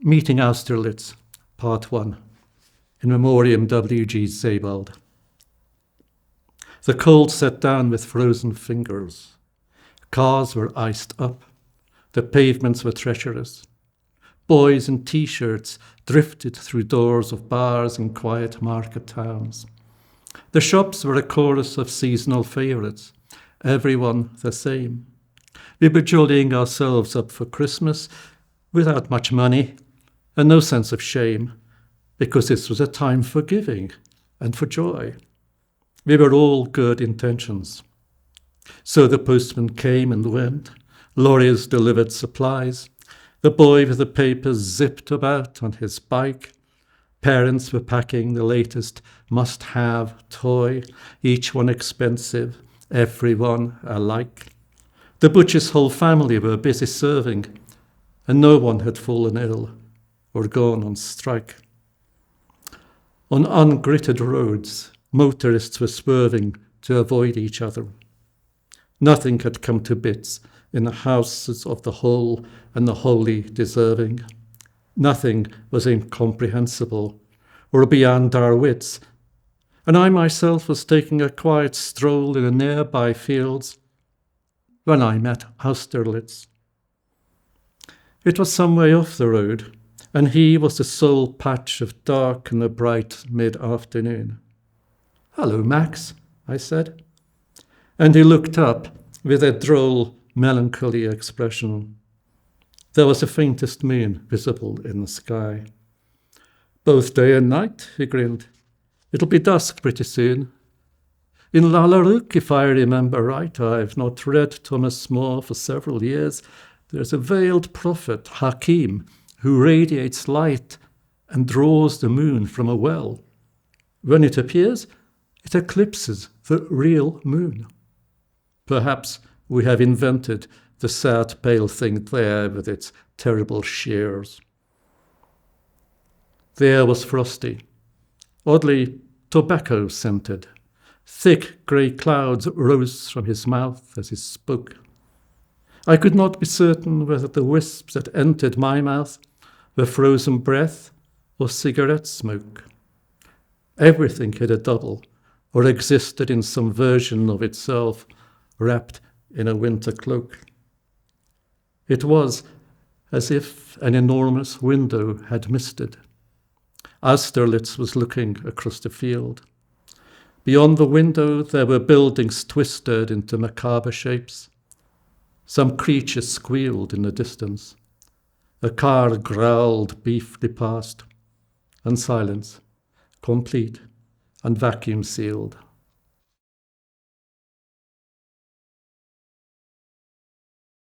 Meeting Austerlitz, Part 1, in memoriam W.G. Sebald. The cold set down with frozen fingers. Cars were iced up. The pavements were treacherous. Boys in T-shirts drifted through doors of bars in quiet market towns. The shops were a chorus of seasonal favourites, everyone the same. We were jollying ourselves up for Christmas without much money and no sense of shame, because this was a time for giving and for joy. We were all good intentions. So the postman came and went. Lorries delivered supplies. The boy with the papers zipped about on his bike. Parents were packing the latest must-have toy, each one expensive, every one alike. The butcher's whole family were busy serving, and no one had fallen ill or gone on strike. On ungritted roads, motorists were swerving to avoid each other. Nothing had come to bits in the houses of the whole and the wholly deserving. Nothing was incomprehensible or beyond our wits, and I myself was taking a quiet stroll in the nearby fields when I met Austerlitz. It was some way off the road, and he was the sole patch of dark in the bright mid-afternoon. "Hello, Max," I said. And he looked up with a droll, melancholy expression. There was the faintest moon visible in the sky. "Both day and night," he grinned. "It'll be dusk pretty soon. In Lalarook, if I remember right, I've not read Thomas More for several years, there's a veiled prophet, Hakim, who radiates light and draws the moon from a well. When it appears, it eclipses the real moon. Perhaps we have invented the sad pale thing there with its terrible shears." The air was frosty, oddly tobacco-scented. Thick grey clouds rose from his mouth as he spoke. I could not be certain whether the wisps that entered my mouth were frozen breath or cigarette smoke. Everything had a double, or existed in some version of itself, wrapped in a winter cloak. It was as if an enormous window had misted. Austerlitz was looking across the field. Beyond the window there were buildings twisted into macabre shapes. Some creature squealed in the distance. A car growled beefly past, and silence, complete and vacuum-sealed.